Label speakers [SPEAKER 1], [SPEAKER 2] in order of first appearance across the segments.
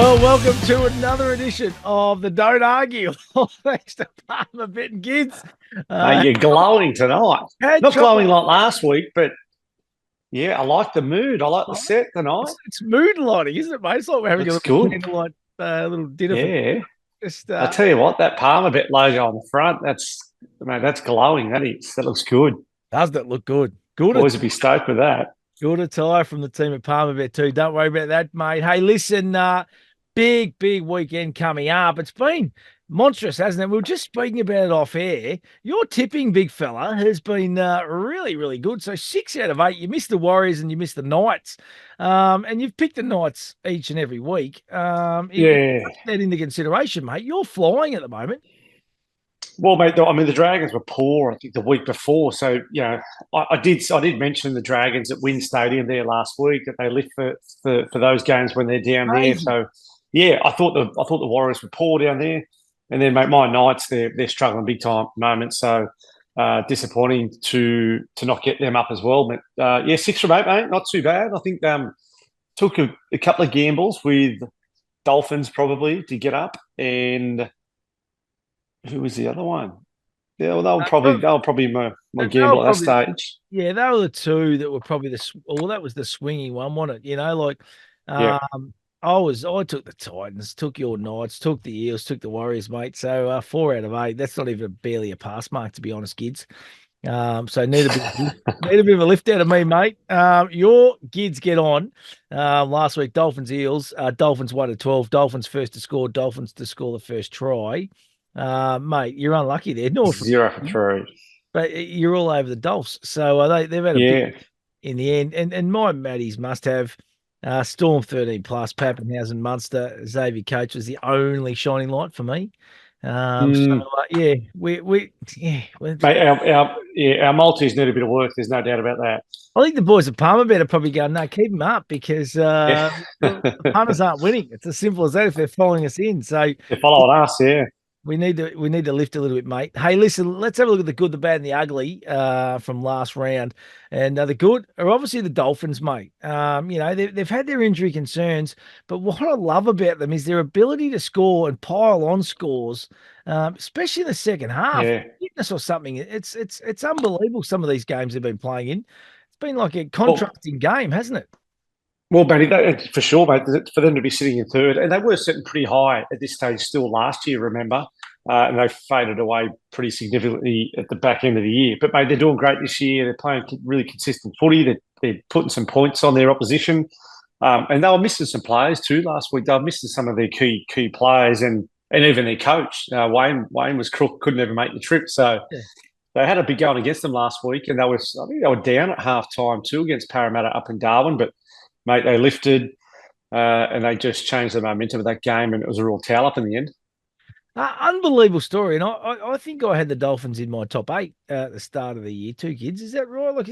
[SPEAKER 1] Well, welcome to another edition of the Don't Argue. Thanks to Palmer, Bit and Gids.
[SPEAKER 2] Mate, you're glowing tonight. Not glowing like last week, but yeah, I like the mood. I like the set tonight.
[SPEAKER 1] It's mood lighting, isn't it, mate? It's like we're having
[SPEAKER 2] Looks
[SPEAKER 1] a little
[SPEAKER 2] good.
[SPEAKER 1] candlelight, little dinner.
[SPEAKER 2] Yeah.
[SPEAKER 1] Just,
[SPEAKER 2] I tell you what, that Palmer Bet logo on the front, that's glowing. That looks good.
[SPEAKER 1] Does that look good? Good.
[SPEAKER 2] Boys would be stoked with that.
[SPEAKER 1] Good attire from the team at Palmer Bet too. Don't worry about that, mate. Hey, listen, big weekend coming up. It's been monstrous, hasn't it? We were just speaking about it off air. Your tipping, big fella, has been really good. So 6 out of 8. You missed the Warriors and you missed the Knights. And you've picked the Knights each and every week.
[SPEAKER 2] Yeah.
[SPEAKER 1] Take that into consideration, mate. You're flying at the moment.
[SPEAKER 2] Well, mate, I mean, the Dragons were poor, I think, the week before. So, you know, I did mention the Dragons at Wynn Stadium there last week, that they live for those games when they're down there. So, yeah, I thought the Warriors were poor down there. And then, mate, my Knights, they're struggling big time at the moment. So, disappointing to not get them up as well. But, yeah, 6 from 8, mate, not too bad. I think took a couple of gambles with Dolphins probably to get up, and who was the other one? Yeah, well, they were probably my gamble at that stage.
[SPEAKER 1] Yeah, they were the two that were probably that was the swinging one, wasn't it? You know, like
[SPEAKER 2] Yeah.
[SPEAKER 1] I took the Titans, took your Knights, took the Eels, took the Warriors, mate. So 4 out of 8. That's not even barely a pass mark, to be honest, Gids. So need a bit of a lift out of me, mate. Your Gids get on. Last week, Dolphins Eels. Dolphins 1-12. Dolphins first to score. Dolphins to score the first try. Mate, you're unlucky there.
[SPEAKER 2] 0 for 3.
[SPEAKER 1] But you're all over the Dolphs. So they've had a bit in the end. And my Matties must have Storm 13 plus, Pappenhausen, Munster, Xavier Coates was the only shining light for me. So yeah,
[SPEAKER 2] mate, our multis need a bit of work. There's no doubt about that.
[SPEAKER 1] I think the boys at Palmer Bet are probably going, no, keep them up, because the punters aren't winning. It's as simple as that if they're following us in. So
[SPEAKER 2] they're following us, yeah.
[SPEAKER 1] We need to lift a little bit, mate. Hey, listen, let's have a look at the good, the bad, and the ugly from last round. And the good are obviously the Dolphins, mate. You know, they've had their injury concerns, but what I love about them is their ability to score and pile on scores, especially in the second half.
[SPEAKER 2] Yeah.
[SPEAKER 1] Fitness or something. It's unbelievable, some of these games they've been playing in. It's been like a contrasting game, hasn't it?
[SPEAKER 2] Well, Matty, for sure, mate, for them to be sitting in third, and they were sitting pretty high at this stage still last year, remember? And they faded away pretty significantly at the back end of the year. But, mate, they're doing great this year. They're playing really consistent footy. They're putting some points on their opposition. And they were missing some players too last week. They were missing some of their key players and even their coach. Wayne was crook, couldn't ever make the trip. So they had a big going against them last week, and I think they were down at half time too against Parramatta up in Darwin. But, mate, they lifted and they just changed the momentum of that game, and it was a real towel up in the end.
[SPEAKER 1] Unbelievable story. And I think I had the Dolphins in my top 8 at the start of the year, too, Kids. Is that right? Like,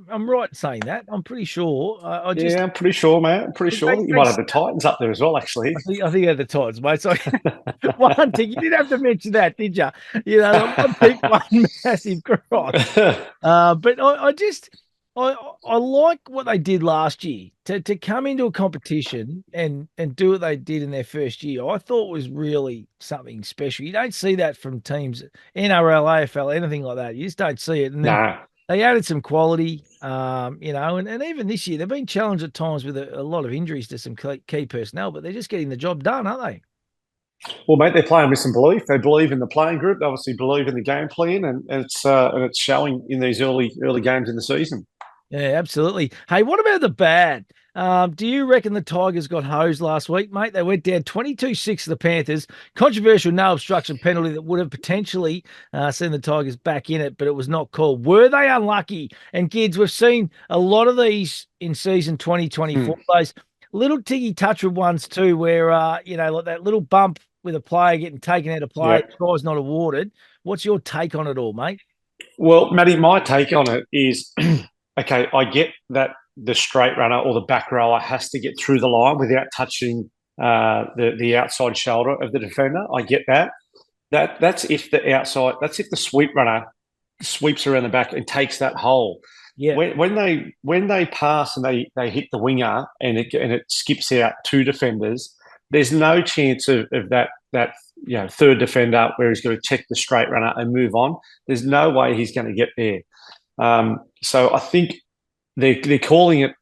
[SPEAKER 1] I'm right in saying that? I'm pretty sure.
[SPEAKER 2] Yeah, I'm pretty sure, mate. I'm pretty sure. You might have the Titans up there as well, actually.
[SPEAKER 1] I think I had the Titans, mate. So one thing, you didn't have to mention that, did you? You know, one massive cross. But I like what they did last year to come into a competition and do what they did in their first year. I thought was really something special. You don't see that from teams, NRL, AFL, anything like that. You just don't see it. And then they added some quality, you know, and even this year they've been challenged at times with a lot of injuries to some key personnel, but they're just getting the job done, aren't they?
[SPEAKER 2] Well, mate, they're playing with some belief. They believe in the playing group. They obviously believe in the game plan, and it's showing in these early games in the season.
[SPEAKER 1] Yeah, absolutely. Hey, what about the bad? Do you reckon the Tigers got hosed last week, mate? They went down 22-6 to the Panthers. Controversial no obstruction penalty that would have potentially seen the Tigers back in it, but it was not called. Were they unlucky? And kids, we've seen a lot of these in season 2024. Those little tiggy toucher ones too, where you know, like that little bump with a player getting taken out of play, the guy's not awarded. What's your take on it all, mate?
[SPEAKER 2] Well, Matty, my take on it is. Okay, I get that the straight runner or the back rower has to get through the line without touching the outside shoulder of the defender. I get that. That's if the sweep runner sweeps around the back and takes that hole.
[SPEAKER 1] Yeah.
[SPEAKER 2] When they pass and they hit the winger and it skips out 2 defenders, there's no chance of that third defender where he's going to check the straight runner and move on. There's no way he's going to get there. So I think they're calling it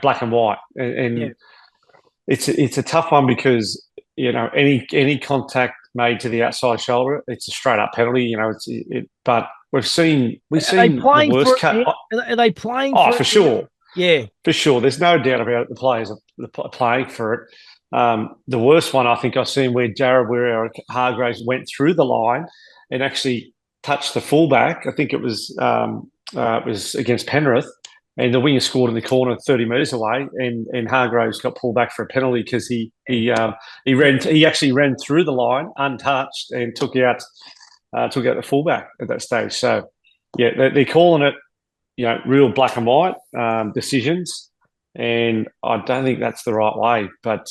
[SPEAKER 2] black and white, and it's a tough one because any contact made to the outside shoulder, it's a straight up penalty. But we've seen the worst cut.
[SPEAKER 1] Are they playing?
[SPEAKER 2] Oh, for sure.
[SPEAKER 1] Yeah,
[SPEAKER 2] for sure. There's no doubt about it. The players are playing for it. The worst one I think I've seen where Jared Hargraves went through the line and actually touched the fullback. I think it was against Penrith, and the winger scored in the corner 30 metres away, and Hargraves got pulled back for a penalty because he actually ran through the line untouched and took out the fullback at that stage. So yeah, they're calling it real black and white decisions. And I don't think that's the right way, but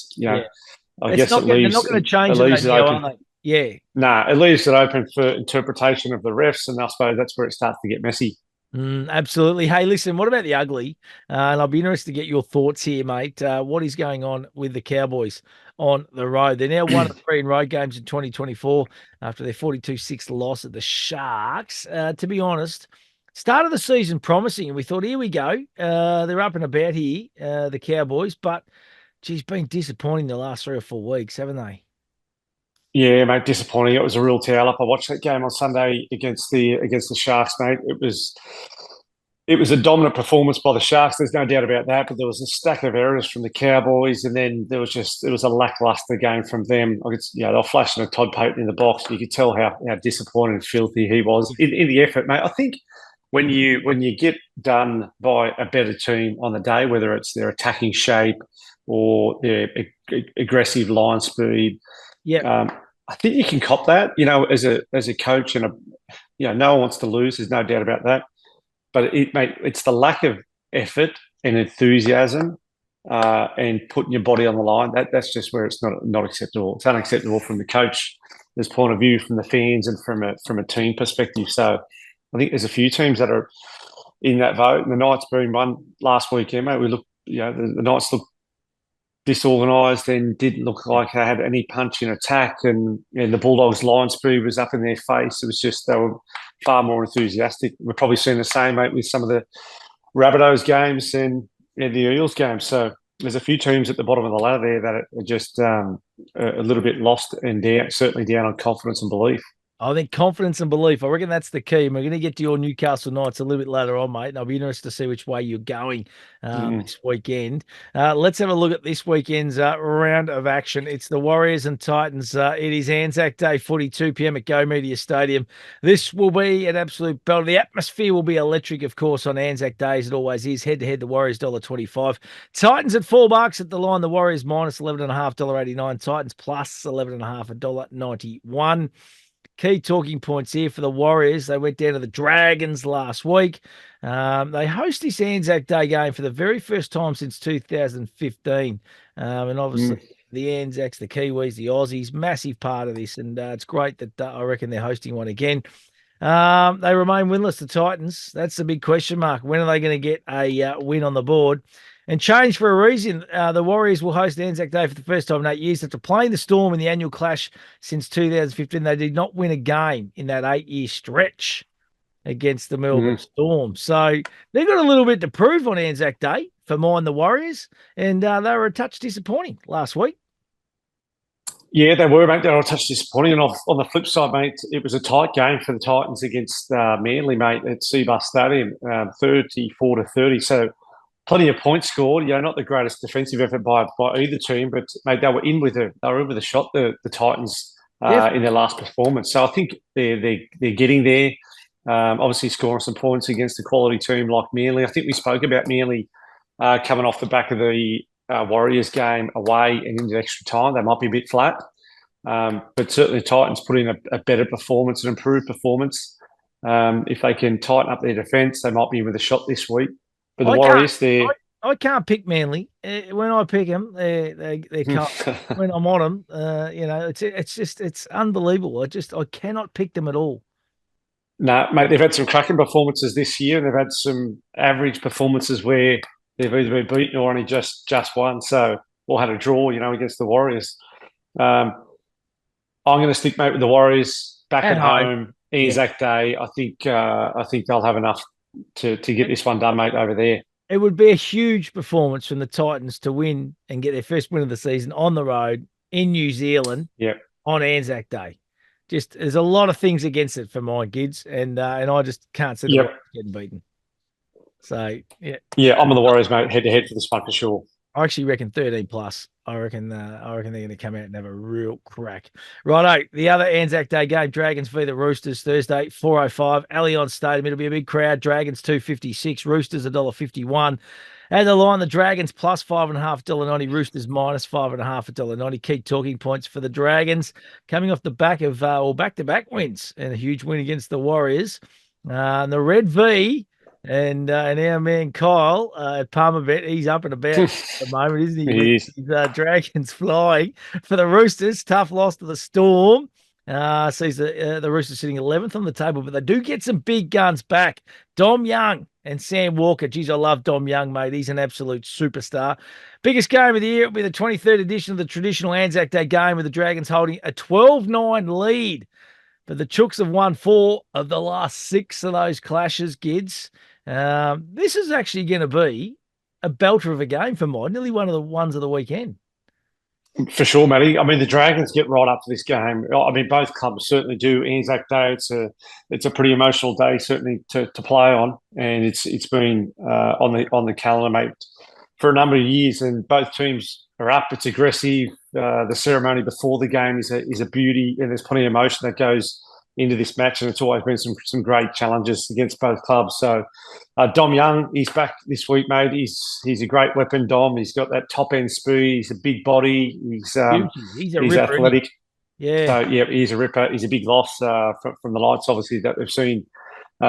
[SPEAKER 2] I guess it leaves.
[SPEAKER 1] They're not going to change it open. Are they? Yeah.
[SPEAKER 2] Nah, it leaves it open for interpretation of the refs, and I suppose that's where it starts to get messy.
[SPEAKER 1] Absolutely. Hey, listen, what about the ugly? And I'll be interested to get your thoughts here, mate. What is going on with the Cowboys on the road? They're now 1-3 in road games in 2024 after their 42-6 loss at the Sharks. To be honest, start of the season promising, and we thought, here we go. They're up and about here, the Cowboys, but geez, been disappointing the last 3 or 4 weeks, haven't they?
[SPEAKER 2] Yeah, mate, disappointing. It was a real towel up. I watched that game on Sunday against the Sharks, mate. It was a dominant performance by the Sharks. There's no doubt about that. But there was a stack of errors from the Cowboys, and then it was a lackluster game from them. They were flashing a Todd Payton in the box. You could tell how disappointed and filthy he was in the effort, mate. I think when you get done by a better team on the day, whether it's their attacking shape or their aggressive line speed, I think you can cop that. As a coach, and no one wants to lose. There's no doubt about that. But it's the lack of effort and enthusiasm and putting your body on the line. That's just where it's not acceptable. It's unacceptable from the coach's point of view, from the fans, and from a team perspective. So I think there's a few teams that are in that vote. And the Knights being one last weekend, mate. We looked, the Knights looked disorganised and didn't look like they had any punch in attack, and the Bulldogs' line speed was up in their face. It was just they were far more enthusiastic. We're probably seeing the same, mate, with some of the Rabbitohs games and the Eels games. So there's a few teams at the bottom of the ladder there that are just a little bit lost and certainly down on confidence and belief.
[SPEAKER 1] I think confidence and belief, I reckon that's the key. And we're going to get to your Newcastle Knights a little bit later on, mate. And I'll be interested to see which way you're going this weekend. Let's have a look at this weekend's round of action. It's the Warriors and Titans. It is Anzac Day, 42 p.m. at Go Media Stadium. This will be an absolute belt. The atmosphere will be electric, of course, on Anzac Day, as it always is. Head-to-head, the Warriors $1.25. Titans at $4 at the line. The Warriors minus $11.5, $1.89. Titans plus $11.5, $1.91. Key talking points here for the Warriors. They went down to the Dragons last week. They host this Anzac Day game for the very first time since 2015. And obviously the Anzacs, the Kiwis, the Aussies, massive part of this. And it's great that I reckon they're hosting one again. They remain winless, the Titans. That's the big question mark. When are they going to get a win on the board? And change for a reason. The Warriors will host Anzac Day for the first time in 8 years. After playing the Storm in the annual clash since 2015, they did not win a game in that 8-year stretch against the Melbourne Storm. So they've got a little bit to prove on Anzac Day for mine, the Warriors. And they were a touch disappointing last week.
[SPEAKER 2] Yeah, they were, mate. They were a touch disappointing. And on the flip side, mate, it was a tight game for the Titans against Manly, mate, at Seabus Stadium, 34-30. So plenty of points scored. Not the greatest defensive effort by either team, but mate, they were in with a shot. The Titans in their last performance. So I think they're getting there. Obviously scoring some points against a quality team like Manly. I think we spoke about Manly coming off the back of the Warriors game away and into extra time. They might be a bit flat, but certainly the Titans put in a better performance, an improved performance. If they can tighten up their defence, they might be in with a shot this week. But the Warriors,
[SPEAKER 1] I can't pick Manly. When I pick them, they can't. When I'm on them, it's unbelievable. I cannot pick them at all.
[SPEAKER 2] No, mate, they've had some cracking performances this year, and they've had some average performances where they've either been beaten or only just won. So, or had a draw, against the Warriors. I'm going to stick, mate, with the Warriors back at
[SPEAKER 1] home.
[SPEAKER 2] home. ANZAC Day. I think they'll have enough to get this one done, mate, over there.
[SPEAKER 1] It would be a huge performance from the Titans to win and get their first win of the season on the road in New Zealand.
[SPEAKER 2] Yep.
[SPEAKER 1] On ANZAC Day. Just there's a lot of things against it for my Gids, and I just can't see the Warriors getting beaten. So
[SPEAKER 2] yeah, I'm on the Warriors, mate, head to head for this one for sure.
[SPEAKER 1] I actually reckon 13 plus. I reckon they're going to come out and have a real crack. Righto, the other Anzac Day game, Dragons v the Roosters, Thursday, 4:05, Allianz Stadium. It'll be a big crowd. Dragons 2.56, Roosters $1.51. At the line, the Dragons plus $5.5 $1.90, Roosters minus $5.5 $1.90. Key talking points for the Dragons coming off the back of back-to-back wins and a huge win against the Warriors. And the Red V. And our man Kyle at Palmerbet, he's up and about at the moment, isn't he?
[SPEAKER 2] He is.
[SPEAKER 1] His Dragons flying for the Roosters. Tough loss to the Storm. Sees the Roosters sitting 11th on the table, but they do get some big guns back. Dom Young and Sam Walker. Geez, I love Dom Young, mate. He's an absolute superstar. Biggest game of the year will be the 23rd edition of the traditional Anzac Day game, with the Dragons holding a 12-9 lead. But the Chooks have won 4 of the last 6 of those clashes, Gids. This is actually going to be a belter of a game for mine, nearly one of the ones of the weekend.
[SPEAKER 2] For sure, Matty. I mean, the Dragons get right up to this game. I mean, both clubs certainly do. Anzac Day, it's a pretty emotional day, certainly to play on, and it's been on the calendar, mate, for a number of years. And both teams are up. It's aggressive. The ceremony before the game is a beauty, and there's plenty of emotion that goes into this match, and it's always been some great challenges against both clubs. So Dom Young, he's back this week, mate. He's a great weapon, Dom. He's got that top end speed. He's a big body. He's ripper, athletic.
[SPEAKER 1] Yeah.
[SPEAKER 2] So yeah, he's a ripper. He's a big loss from the lights, obviously, that we've seen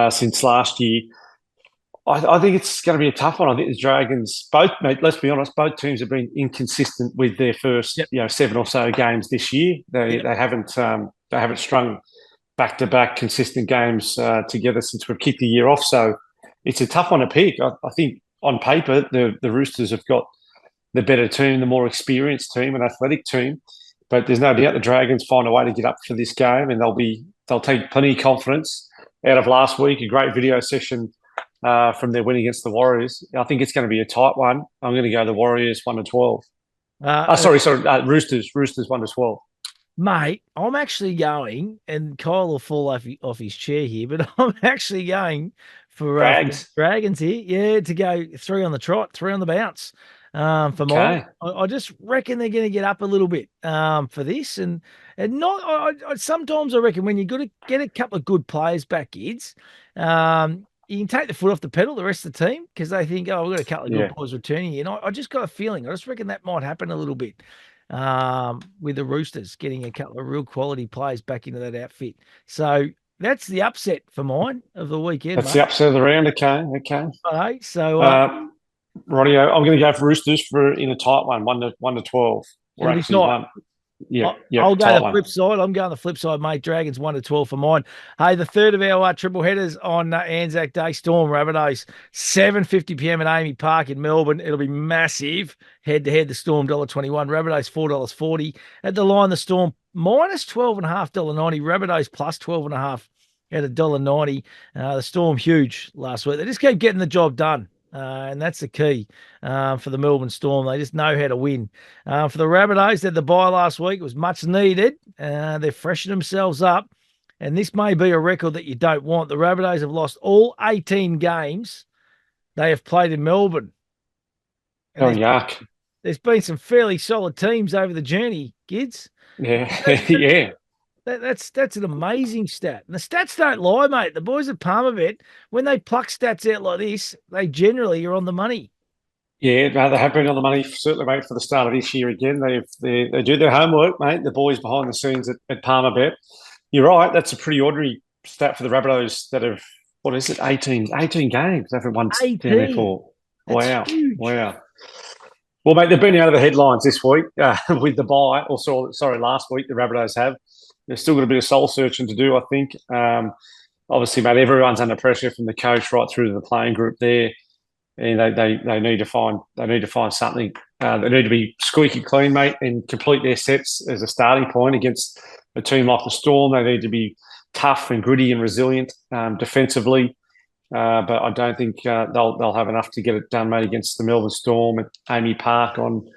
[SPEAKER 2] since last year. I think it's going to be a tough one. I think the Dragons, both, mate, let's be honest, both teams have been inconsistent with their first 7 or so games this year. They haven't strung back-to-back consistent games together since we've kicked the year off. So it's a tough one to pick. I think on paper, the Roosters have got the better team, the more experienced team, an athletic team. But there's no doubt the Dragons find a way to get up for this game, and they'll take plenty of confidence out of last week. A great video session from their win against the Warriors. I think it's going to be a tight one. I'm going to go the Warriors 1-12. Roosters 1-12.
[SPEAKER 1] Mate, I'm actually going, and Kyle will fall off his chair here, but I'm actually going for Dragons here. Yeah, to go 3 on the trot, 3 on the bounce. For mine, I just reckon they're going to get up a little bit for this, and not. I sometimes I reckon when you got to get a couple of good players back, kids, you can take the foot off the pedal, the rest of the team, because they think, we've got a couple of good boys returning here. And I just got a feeling. I just reckon that might happen a little bit with the Roosters getting a couple of real quality players back into that outfit. So that's the upset for mine of the weekend.
[SPEAKER 2] That's the upset of the round. Okay.
[SPEAKER 1] Okay. So,
[SPEAKER 2] Roddy, I'm going to go for Roosters in a tight one, 1-12. Or actually one.
[SPEAKER 1] I'll go the flip side. I'm going the flip side, mate. Dragons 1-12 for mine. Hey, the third of our triple headers on Anzac Day, Storm Rabbitohs, 7:50 p.m. at Amy Park in Melbourne. It'll be massive. Head-to-head, the Storm $1.21, Rabbitohs $4.40. At the line, the Storm minus $12.5 $1.90, Rabbitohs plus 12.5 at $1.90. The Storm huge last week. They just keep getting the job done. And that's the key for the Melbourne Storm. They just know how to win. For the Rabbitohs, they had the bye last week. It was much needed. They've freshened themselves up. And this may be a record that you don't want. The Rabbitohs have lost all 18 games they have played in Melbourne. And
[SPEAKER 2] yuck.
[SPEAKER 1] There's been some fairly solid teams over the journey, kids.
[SPEAKER 2] Yeah.
[SPEAKER 1] That's an amazing stat. And the stats don't lie, mate. The boys at Palmerbet, when they pluck stats out like this, they generally are on the money.
[SPEAKER 2] Yeah, they have been on the money, certainly, mate, for the start of this year again. They do their homework, mate, the boys behind the scenes at Palmerbet. You're right, that's a pretty ordinary stat for the Rabbitohs that have, 18 games. They haven't won 18. Wow.
[SPEAKER 1] Huge.
[SPEAKER 2] Wow. Well, mate, they've been out of the headlines this week with the bye. Last week, the Rabbitohs have. They've still got a bit of soul searching to do, I think. Obviously, mate, everyone's under pressure from the coach right through to the playing group there, and they need to find something They need to be squeaky clean, mate, and complete their sets as a starting point against a team like the Storm. They need to be tough and gritty and resilient defensively. But I don't think they'll have enough to get it done, mate, against the Melbourne Storm at Amy Park on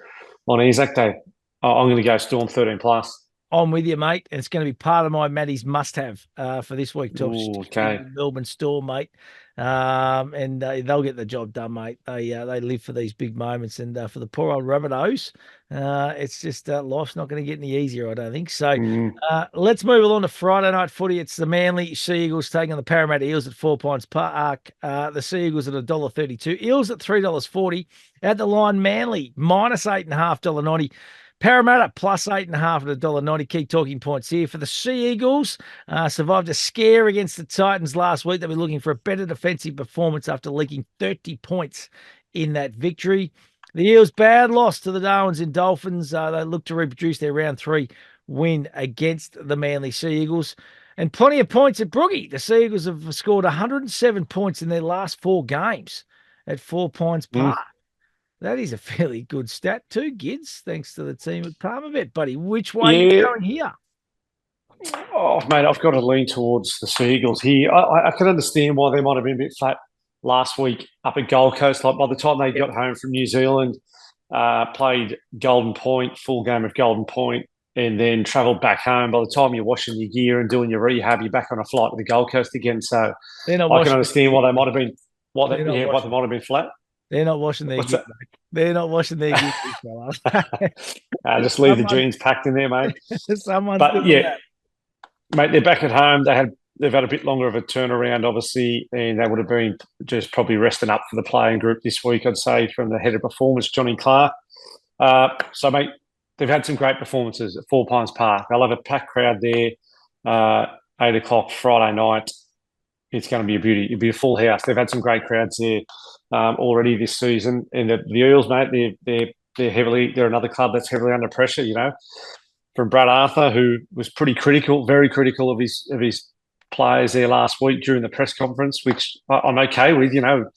[SPEAKER 2] ANZAC Day. I'm going to go Storm 13 plus.
[SPEAKER 1] I'm with you, mate. And it's going to be part of my Matty's must-have for this week.
[SPEAKER 2] Okay.
[SPEAKER 1] Melbourne Storm, mate. And they'll get the job done, mate. They live for these big moments. And for the poor old Rabbitohs, it's just life's not going to get any easier, I don't think. So let's move along to Friday night footy. It's the Manly Sea Eagles taking on the Parramatta Eels at 4 Pines Park. The Sea Eagles at $1.32. Eels at $3.40. At the line, Manly minus $8.5, $90. Parramatta plus 8.5 at $1.90. Key talking points here for the Sea Eagles. Survived a scare against the Titans last week. They'll be looking for a better defensive performance after leaking 30 points in that victory. The Eels, bad loss to the Darwins and Dolphins. They look to reproduce their round 3 win against the Manly Sea Eagles. And plenty of points at Broogie. The Sea Eagles have scored 107 points in their last 4 games at 4 Pines Park. That is a fairly good stat too, Gids, thanks to the team at Palmerbet, buddy. Which way are you going here?
[SPEAKER 2] Oh, mate, I've got to lean towards the Sea Eagles here. I can understand why they might have been a bit flat last week up at Gold Coast. Like by the time they got home from New Zealand, played Golden Point, full game of Golden Point, and then travelled back home. By the time you're washing your gear and doing your rehab, you're back on a flight to the Gold Coast again. So I can understand why they might have been why they might have been flat.
[SPEAKER 1] They're not washing their gear, mate. They're not washing their gear, fellas.
[SPEAKER 2] Just leave the jeans packed in there, mate.
[SPEAKER 1] Someone's doing that.
[SPEAKER 2] Mate, they're back at home. They've had a bit longer of a turnaround, obviously, and they would have been just probably resting up for the playing group this week, I'd say, from the head of performance, Johnny Clark. So, mate, they've had some great performances at 4 Pines Park. They'll have a packed crowd there, 8 o'clock Friday night. It's going to be a beauty. It'll be a full house. They've had some great crowds there already this season. And the Eels, mate, they're another club that's heavily under pressure, you know, from Brad Arthur, who was pretty critical, very critical of his players there last week during the press conference, which I'm okay with, you know.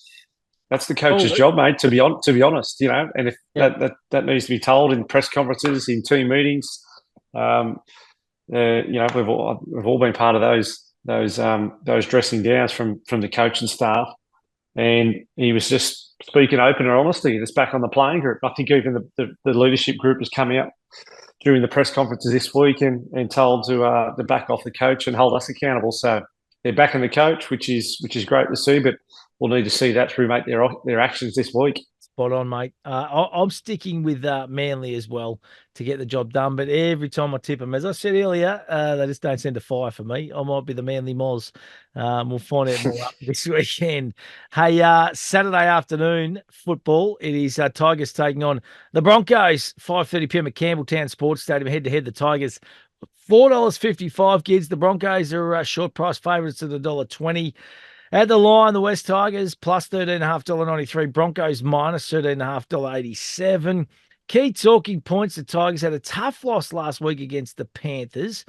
[SPEAKER 2] That's the coach's job, mate, to be honest, you know. And if that needs to be told in press conferences, in team meetings, you know, we've all been part of those dressing downs from the coaching staff, and he was just speaking open and honestly. It's back on the playing group. I think even the leadership group has come out during the press conferences this week and told to back off the coach and hold us accountable. So they're backing the coach, which is great to see. But we'll need to see that through, mate, their actions this week.
[SPEAKER 1] Spot on, mate. I'm sticking with Manly as well to get the job done. But every time I tip them, as I said earlier, they just don't send a fire for me. I might be the Manly Moz. We'll find out more up this weekend. Hey, Saturday afternoon football. It is Tigers taking on the Broncos. 5:30 p.m. at Campbelltown Sports Stadium. Head-to-head, the Tigers. $4.55, Gids. The Broncos are short price favourites at $1.20. At the line, the West Tigers plus $13.5, Broncos minus $13.5, Key talking points, the Tigers had a tough loss last week against the Panthers.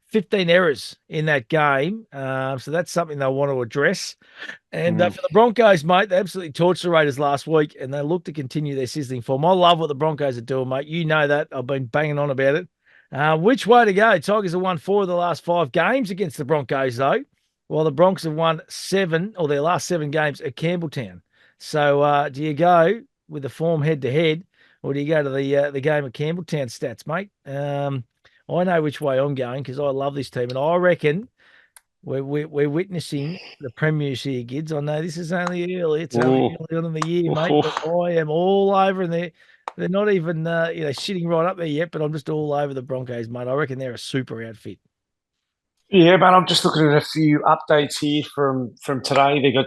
[SPEAKER 1] 15 errors in that game. So that's something they'll want to address. And for the Broncos, mate, they absolutely torched the Raiders last week, and they look to continue their sizzling form. I love what the Broncos are doing, mate. You know that. I've been banging on about it. Which way to go? Tigers have won 4 of the last 5 games against the Broncos, though. Well, the Bronx have won 7 or their last 7 games at Campbelltown. So do you go with the form head-to-head, or do you go to the game at Campbelltown stats, mate? I know which way I'm going because I love this team, and I reckon we're witnessing the premiers here, Gids. I know this is only early. It's only early on in the year, mate, but I am all over, and they're not even sitting right up there yet, but I'm just all over the Broncos, mate. I reckon they're a super outfit.
[SPEAKER 2] Yeah, but I'm just looking at a few updates here from today. They got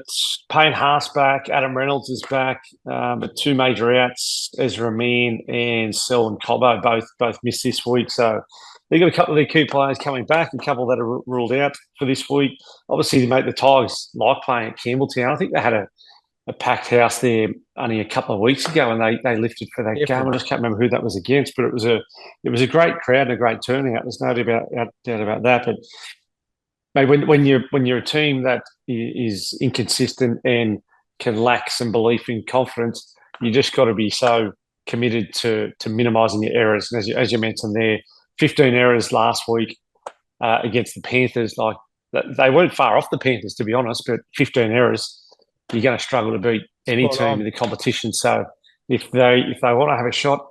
[SPEAKER 2] Payne Haas back, Adam Reynolds is back, but 2 major outs, Ezra Mann and Selwyn Cobbo both missed this week. So they got a couple of their key players coming back, a couple that are ruled out for this week. Obviously, they make the Tigers like playing at Campbelltown. I think they had a packed house there only a couple of weeks ago, and they lifted for that game. I just can't remember who that was against, but it was a great crowd and a great turnout. There's no doubt about that. But mate, when you're a team that is inconsistent and can lack some belief in confidence, you just got to be so committed to minimising your errors. And as you mentioned there, 15 errors last week against the Panthers. Like they weren't far off the Panthers, to be honest, but 15 errors, you're going to struggle to beat any team in the competition. So if they want to have a shot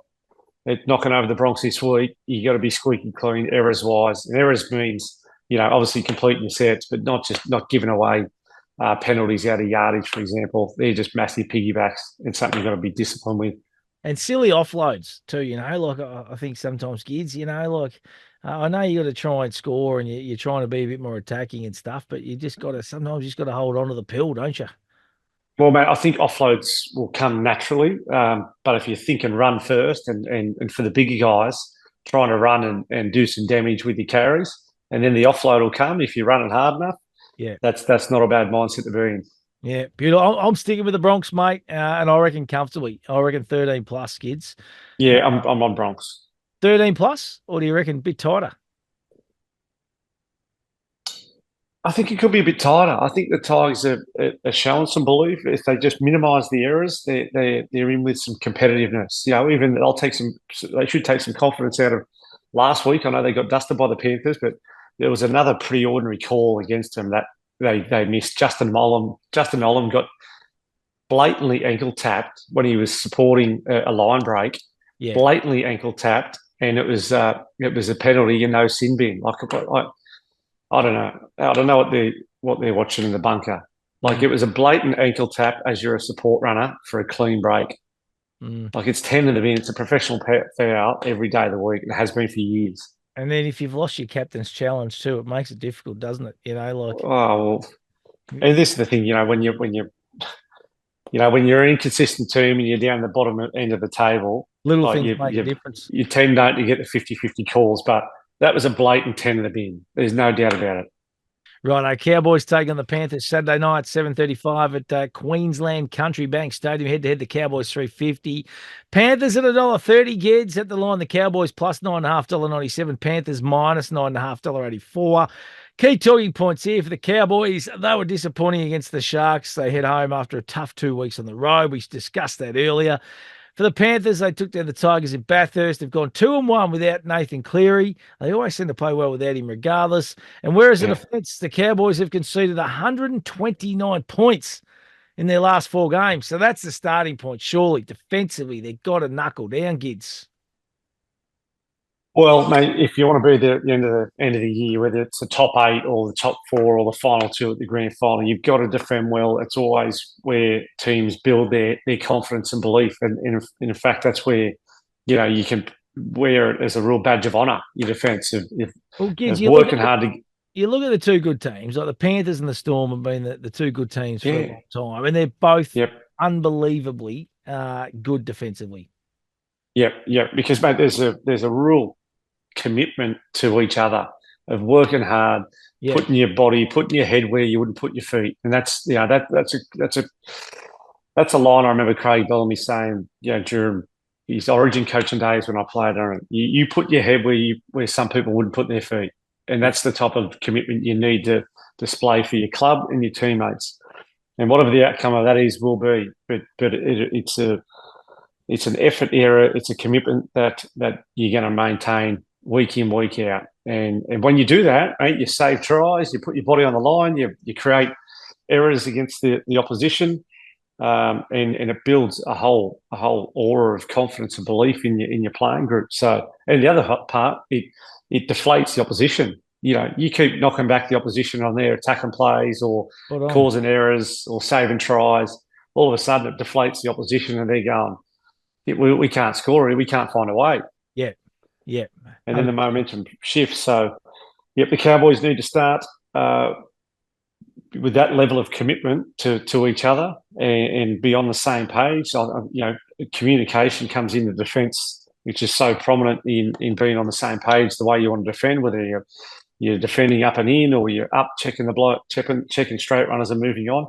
[SPEAKER 2] at knocking over the Bronx this week, you got to be squeaky clean errors wise. And errors means obviously completing your sets, but not giving away penalties out of yardage, for example. They're just massive piggybacks and something you've got to be disciplined with.
[SPEAKER 1] And silly offloads too, like I think sometimes Gids, I know you got to try and score and you're trying to be a bit more attacking and stuff, but sometimes you just got to hold on to the pill, don't you?
[SPEAKER 2] Well, mate, I think offloads will come naturally. But if you think and run first and for the bigger guys, trying to run and do some damage with your carries, and then the offload will come if you're running hard enough.
[SPEAKER 1] Yeah.
[SPEAKER 2] That's not a bad mindset to be in.
[SPEAKER 1] Yeah, beautiful. I'm sticking with the Bronx, mate, and I reckon comfortably. I reckon 13 plus, Gids.
[SPEAKER 2] Yeah, I'm on Bronx.
[SPEAKER 1] 13 plus, or do you reckon a bit tighter?
[SPEAKER 2] I think it could be a bit tighter. I think the Tigers are showing some belief. If they just minimise the errors, they're in with some competitiveness. Even they should take some confidence out of last week. I know they got dusted by the Panthers, but there was another pretty ordinary call against them that they missed. Justin Olam got blatantly ankle tapped when he was supporting a line break. Yeah. Blatantly ankle tapped, and it was a penalty and no sin bin. I don't know what they're watching in the bunker. Like it was a blatant ankle tap as you're a support runner for a clean break. Like it's 10 in the bin. It's a professional foul every day of the week. It has been for years.
[SPEAKER 1] And then if you've lost your captain's challenge too, it makes it difficult, doesn't it?
[SPEAKER 2] And this is the thing, when you're an inconsistent team and you're down the bottom end of the table,
[SPEAKER 1] little things make a difference.
[SPEAKER 2] You tend not to get the 50-50 calls, but that was a blatant 10 in the bin. There's no doubt about it.
[SPEAKER 1] Right, our Cowboys take on the Panthers Saturday night, 7:35 at Queensland Country Bank Stadium. Head-to-head, the Cowboys $3.50. Panthers at $1.30. Gids at the line. The Cowboys plus $9.5, $1.97. Panthers minus $9.5, $1.84. Key talking points here for the Cowboys. They were disappointing against the Sharks. They head home after a tough 2 weeks on the road. We discussed that earlier. For the Panthers, they took down the Tigers in Bathurst. They've gone 2-1 without Nathan Cleary. They always seem to play well without him regardless. And whereas in defence, the Cowboys have conceded 129 points in their last 4 games. So that's the starting point. Surely, defensively, they've got to knuckle down, Gids.
[SPEAKER 2] Well, mate, if you want to be there at the end of the year, whether it's the top 8 or the top 4 or the final 2 at the grand final, you've got to defend well. It's always where teams build their confidence and belief, and in fact, that's where you can wear it as a real badge of honour. Your defence of working hard to.
[SPEAKER 1] You look at the 2 good teams, like the Panthers and the Storm have been the 2 good teams for a long time, and they're both unbelievably good defensively.
[SPEAKER 2] Yep. Because mate, there's a real commitment to each other of working hard, putting your head where you wouldn't put your feet, and that's a line I remember Craig Bellamy saying, during his Origin coaching days when I played on it. You put your head where some people wouldn't put their feet, and that's the type of commitment you need to display for your club and your teammates. And whatever the outcome of that will be, but it's an effort area. It's a commitment that you're going to maintain week in, week out. And when you do that, mate, you save tries, you put your body on the line, you create errors against the opposition, and it builds a whole aura of confidence and belief in your playing group. So, and the other part, it deflates the opposition. You keep knocking back the opposition on their attacking plays or causing errors or saving tries. All of a sudden, it deflates the opposition, and they're going, we can't score it. We can't find a way.
[SPEAKER 1] Yeah.
[SPEAKER 2] And then the momentum shifts. So, the Cowboys need to start with that level of commitment to each other and be on the same page. So, communication comes in the defence, which is so prominent in being on the same page, the way you want to defend, whether you're defending up and in or you're up, checking the block, checking straight runners and moving on.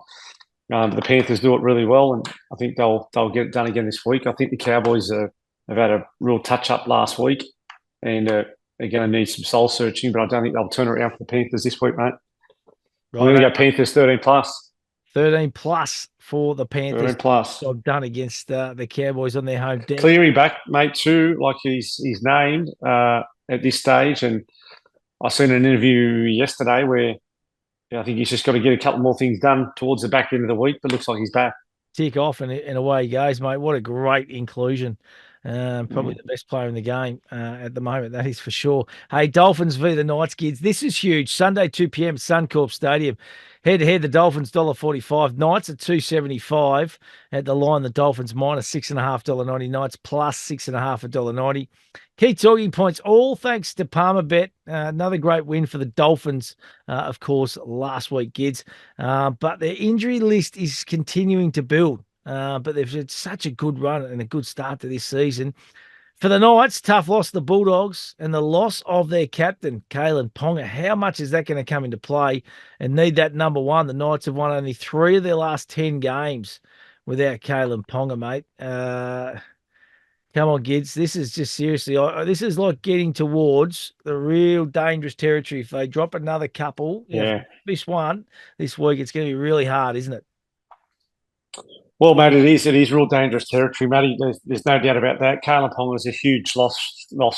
[SPEAKER 2] The Panthers do it really well, and I think they'll get it done again this week. I think the Cowboys have had a real touch-up last week, and are going to need some soul-searching, but I don't think they'll turn it around for the Panthers this week, mate. Right, I'm going to go Panthers 13+.
[SPEAKER 1] 13 plus for the Panthers.
[SPEAKER 2] 13 plus.
[SPEAKER 1] I've done against the Cowboys on their home deck.
[SPEAKER 2] Cleary back, mate, too, like he's named at this stage. And I seen an interview yesterday where I think he's just got to get a couple more things done towards the back end of the week, but looks like he's back.
[SPEAKER 1] Tick off and away he goes, mate. What a great inclusion. Probably the best player in the game at the moment, that is for sure. Hey, Dolphins v the Knights, kids. This is huge. Sunday, 2 p.m, Suncorp Stadium. Head-to-head, the Dolphins $1.45. Knights at $2.75. At the line, the Dolphins minus $6.50. Knights plus $6.50 $1.90. Key talking points, all thanks to Palmerbet. Another great win for the Dolphins, of course, last week, kids. But their injury list is continuing to build. But they've had such a good run and a good start to this season. For the Knights, tough loss to the Bulldogs and the loss of their captain, Kalen Ponga. How much is that going to come into play and need that number one? The Knights have won only 3 of their last 10 games without Kalen Ponga, mate. Come on, Gids. This is just seriously, this is like getting towards the real dangerous territory. If they drop another couple, this one this week, it's going to be really hard, isn't it?
[SPEAKER 2] Well, mate, it is real dangerous territory, Matty. There's no doubt about that. Kalen Ponga is a huge loss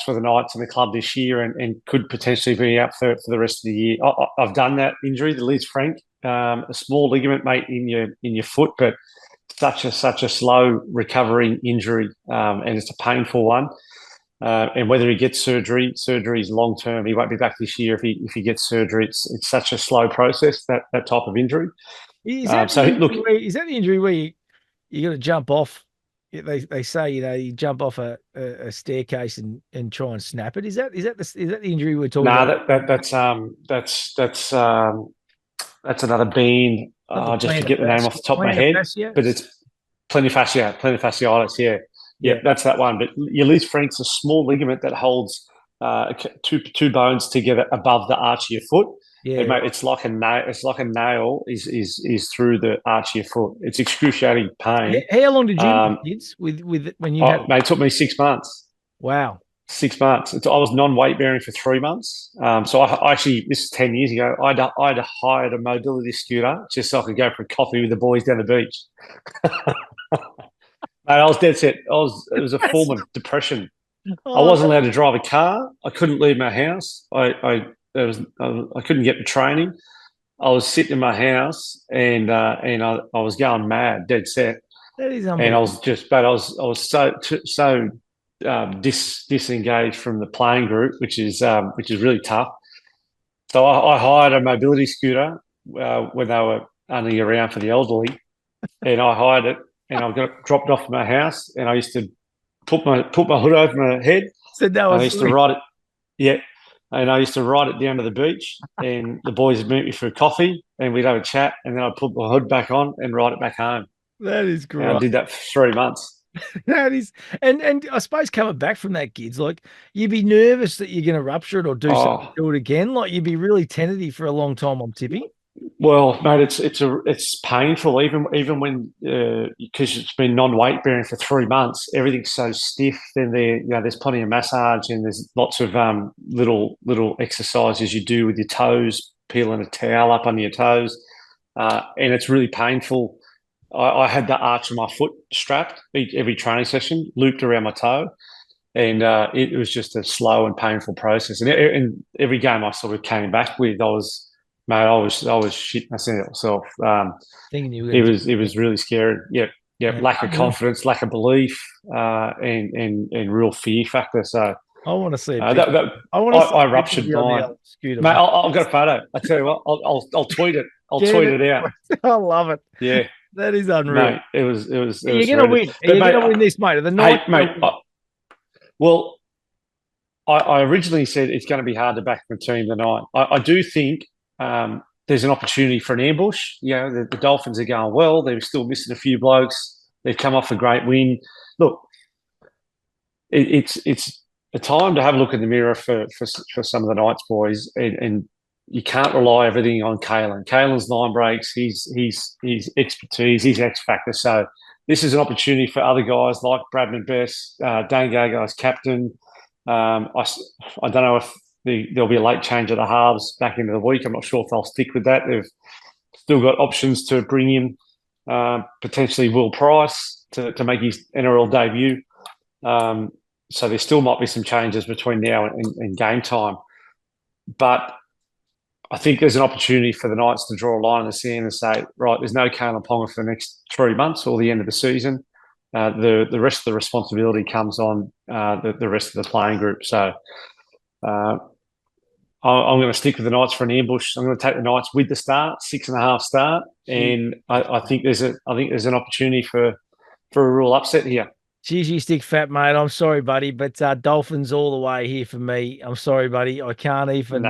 [SPEAKER 2] for the Knights and the club this year, and could potentially be out for the rest of the year. I've done that injury, the Liz Frank, a small ligament, mate, in your foot, but such a slow recovering injury, and it's a painful one. And whether he gets surgery is long term. He won't be back this year if he gets surgery. It's such a slow process, that type of injury.
[SPEAKER 1] Is that the injury where you got to jump off? They say you jump off a staircase and try and snap it. Is that the injury we're talking about?
[SPEAKER 2] No, that's another bean. I just forget the name off the top of my head, but it's plantar yeah, that's that one. But your Liz Frank's a small ligament that holds two bones together above the arch of your foot. Yeah, mate, it's like a nail. It's like a nail is through the arch of your foot. It's excruciating pain.
[SPEAKER 1] How long did you have kids with when you had?
[SPEAKER 2] Mate, it took me 6 months.
[SPEAKER 1] Wow.
[SPEAKER 2] 6 months. I was non-weight bearing for 3 months. So I actually, this is 10 years ago, I'd hired a mobility scooter just so I could go for a coffee with the boys down the beach. Mate, I was dead set. It was a form of depression. I wasn't allowed to drive a car. I couldn't leave my house. I couldn't get the training. I was sitting in my house and I was going mad, dead set.
[SPEAKER 1] That is unbelievable.
[SPEAKER 2] And I was so disengaged from the playing group, which is really tough. So I hired a mobility scooter when they were only around for the elderly, and I hired it, and I got it dropped off at my house, and I used to put my hood over my head.
[SPEAKER 1] So that was
[SPEAKER 2] I used to ride it, yeah, and I used to ride it down to the beach, and the boys would meet me for a coffee, and we'd have a chat, and then I'd put my hood back on and ride it back home.
[SPEAKER 1] That is great.
[SPEAKER 2] And I did that for 3 months.
[SPEAKER 1] That is, and I suppose coming back from that, kids, like you'd be nervous that you're going to rupture it or do it again. Like you'd be really tentative for a long time. I'm tipping.
[SPEAKER 2] Well, mate, it's painful even when because it's been non-weight bearing for 3 months. Everything's so stiff. Then there's plenty of massage and there's lots of little exercises you do with your toes, peeling a towel up under your toes, and it's really painful. I had the arch of my foot strapped every training session, looped around my toe, and it was just a slow and painful process. And every game I sort of came back with, I was shitting myself. It was really scary. Yep. Lack of confidence, lack of belief, and real fear factor. So
[SPEAKER 1] I want to see.
[SPEAKER 2] I ruptured mine. Mate, I've got a photo. I tell you what, I'll tweet it. I'll tweet it out.
[SPEAKER 1] I love it.
[SPEAKER 2] Yeah.
[SPEAKER 1] That is unreal.
[SPEAKER 2] Mate, it was. You're
[SPEAKER 1] going to win. You're going to win this, mate. The night,
[SPEAKER 2] mate. I originally said it's going to be hard to back the team tonight. I do think there's an opportunity for an ambush. You know, the Dolphins are going well. They're still missing a few blokes. They've come off a great win. Look, it's a time to have a look in the mirror for some of the Knights boys, and you can't rely everything on Kalen. Kalen's 9 breaks, he's expertise, he's X factor. So this is an opportunity for other guys like Bradman Best, Dane Gagai captain. I don't know if there'll be a late change of the halves back into the week. I'm not sure if they'll stick with that. They've still got options to bring in potentially Will Price to make his NRL debut. So there still might be some changes between now and game time. But I think there's an opportunity for the Knights to draw a line in the sand and say, right, there's no Kalen Ponga for the next 3 months or the end of the season. The rest of the responsibility comes on the rest of the playing group. So I'm going to stick with the Knights for an ambush. I'm going to take the Knights with the start, 6.5 start, and I think there's an opportunity for a real upset here.
[SPEAKER 1] Cheers, you stick fat, mate. I'm sorry, buddy, but Dolphins all the way here for me. I'm sorry, buddy. I can't even.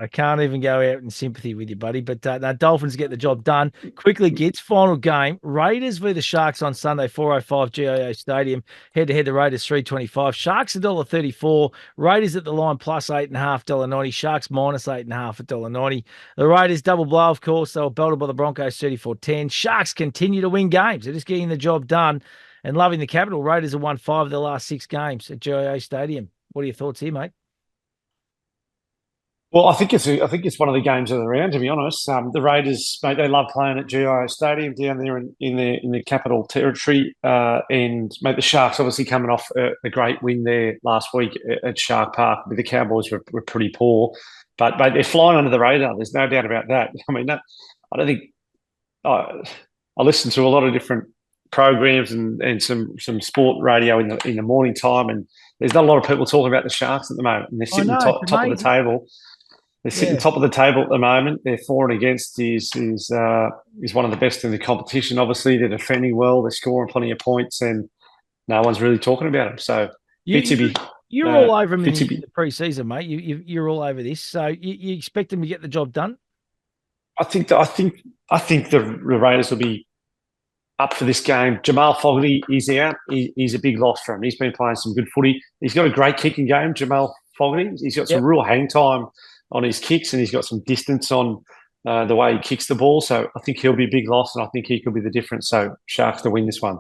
[SPEAKER 1] I can't even go out in sympathy with you, buddy. But no, Dolphins get the job done. Quickly, Gids, final game. Raiders v the Sharks on Sunday, 4:05 GIO Stadium. Head-to-head, the Raiders, 3.25. Sharks, $1.34. Raiders at the line, plus $8.5, $1.90. Sharks, minus $8.5 at $1.90. The Raiders, double blow, of course. They were belted by the Broncos, 34-10. Sharks continue to win games. They're just getting the job done. And loving the capital. Raiders have won 5 of their last 6 games at GIO Stadium. What are your thoughts here, mate?
[SPEAKER 2] Well, I think it's one of the games of the round. To be honest, the Raiders, mate, they love playing at GIO Stadium down there in the capital territory. And mate, the Sharks obviously coming off a great win there last week at Shark Park. The Cowboys were pretty poor, but mate, they're flying under the radar. There's no doubt about that. I mean, I don't think I listen to a lot of different programs and some sport radio in the morning time, and there's not a lot of people talking about the Sharks at the moment. And they're sitting top of the table. They're sitting top of the table at the moment. Their for and against is one of the best in the competition. Obviously, they're defending well. They're scoring plenty of points, and no one's really talking about them. So
[SPEAKER 1] you're all over them in the preseason, mate. You're all over this. So you expect them to get the job done?
[SPEAKER 2] I think the Raiders will be up for this game. Jamal Fogarty is out. He's a big loss for him. He's been playing some good footy. He's got a great kicking game, Jamal Fogarty. He's got some real hang time on his kicks, and he's got some distance on the way he kicks the ball. So I think he'll be a big loss, and I think he could be the difference. So Sharks to win this one.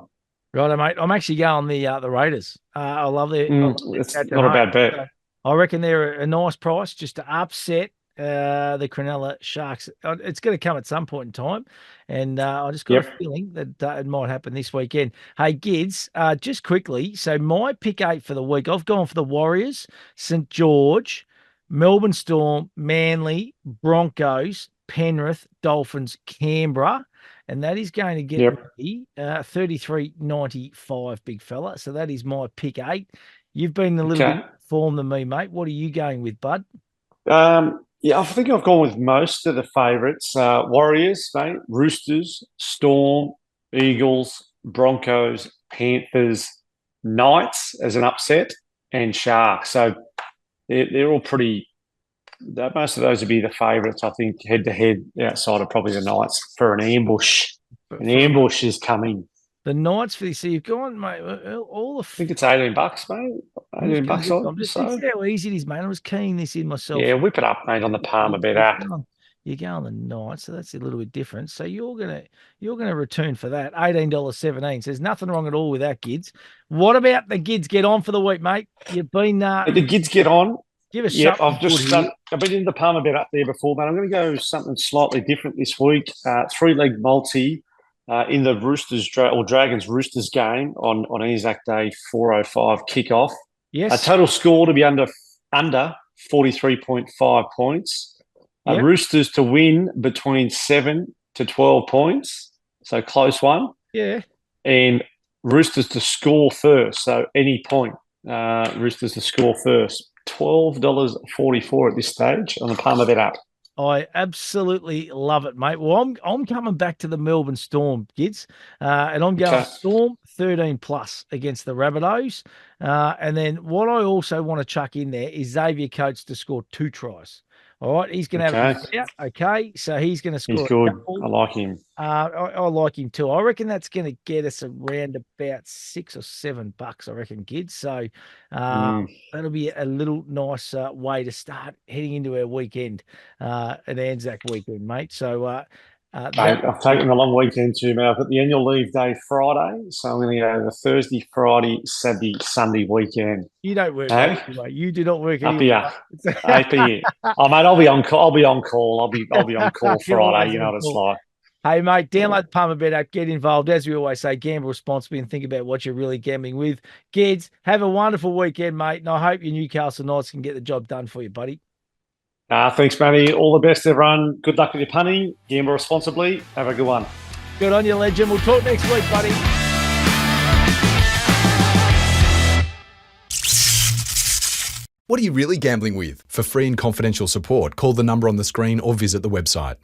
[SPEAKER 1] Right, mate. I'm actually going the Raiders. I love their.
[SPEAKER 2] It's not a bad bet.
[SPEAKER 1] So I reckon they're a nice price just to upset the Cronulla Sharks. It's going to come at some point in time, and I just got a feeling that it might happen this weekend. Hey, Gids, just quickly. So my pick 8 for the week, I've gone for the Warriors, St. George, Melbourne Storm, Manly, Broncos, Penrith, Dolphins, Canberra, and that is going to get me 33.95, big fella. So that is my pick 8. You've been a little bit form than me, mate. What are you going with, bud?
[SPEAKER 2] I think I've gone with most of the favourites. Warriors, mate, Roosters, Storm, Eagles, Broncos, Panthers, Knights as an upset, and Sharks. So they're all pretty. Most of those would be the favourites, I think, head to head. Outside of probably the Knights for an ambush. An ambush is coming.
[SPEAKER 1] The Knights for this, so you've gone, mate. I
[SPEAKER 2] think it's $18, mate. $18 on.
[SPEAKER 1] Just how easy it is, mate. I was keying this in myself.
[SPEAKER 2] Yeah, whip it up, mate, on the Palmer bet app.
[SPEAKER 1] You go on the Knights, so that's a little bit different. So you're gonna return for that $18.17. So there's nothing wrong at all with that, Gids. What about the Gids get on for the week, mate? You've been
[SPEAKER 2] the Gids get on.
[SPEAKER 1] Give us something.
[SPEAKER 2] I've been in the Palmer bet up there before, but I'm going to go something slightly different this week. 3-leg multi in the Dragons Roosters game on ANZAC Day 4:05 kickoff.
[SPEAKER 1] Yes.
[SPEAKER 2] A total score to be under 43.5 points. Roosters to win between 7 to 12 points, so close one.
[SPEAKER 1] Yeah.
[SPEAKER 2] And Roosters to score first, so any point. Roosters to score first. $12.44 at this stage on the Palmer bet app.
[SPEAKER 1] I absolutely love it, mate. Well, I'm coming back to the Melbourne Storm, Gids, and I'm going Storm 13+ against the Rabbitohs. And then what I also want to chuck in there is Xavier Coates to score 2 tries. All right, he's going to have okay, so he's going to score.
[SPEAKER 2] He's good. I like him.
[SPEAKER 1] I like him too. I reckon that's going to get us around about $6 or $7, I reckon, kids. So that'll be a little nice way to start heading into our weekend, an ANZAC weekend, mate. So
[SPEAKER 2] Mate, I've taken the long weekend too, mate. I've got the annual leave day Friday, so I'm going to go the Thursday, Friday, Saturday, Sunday weekend.
[SPEAKER 1] You don't work,
[SPEAKER 2] Hey?
[SPEAKER 1] mate. You do not work
[SPEAKER 2] Up
[SPEAKER 1] anymore.
[SPEAKER 2] here. Up here. Oh, mate, I'll be on call. I'll be on call. I'll be on call
[SPEAKER 1] You're
[SPEAKER 2] Friday.
[SPEAKER 1] always
[SPEAKER 2] You know
[SPEAKER 1] on
[SPEAKER 2] what it's
[SPEAKER 1] call.
[SPEAKER 2] like.
[SPEAKER 1] Hey, mate, download the Palmer Bet app, get involved. As we always say, gamble responsibly and think about what you're really gambling with. Gids, have a wonderful weekend, mate, and I hope your Newcastle Knights can get the job done for you, buddy.
[SPEAKER 2] Thanks, Matty. All the best, everyone. Good luck with your punting. Gamble responsibly. Have a good one.
[SPEAKER 1] Good on you, legend. We'll talk next week, buddy.
[SPEAKER 3] What are you really gambling with? For free and confidential support, call the number on the screen or visit the website.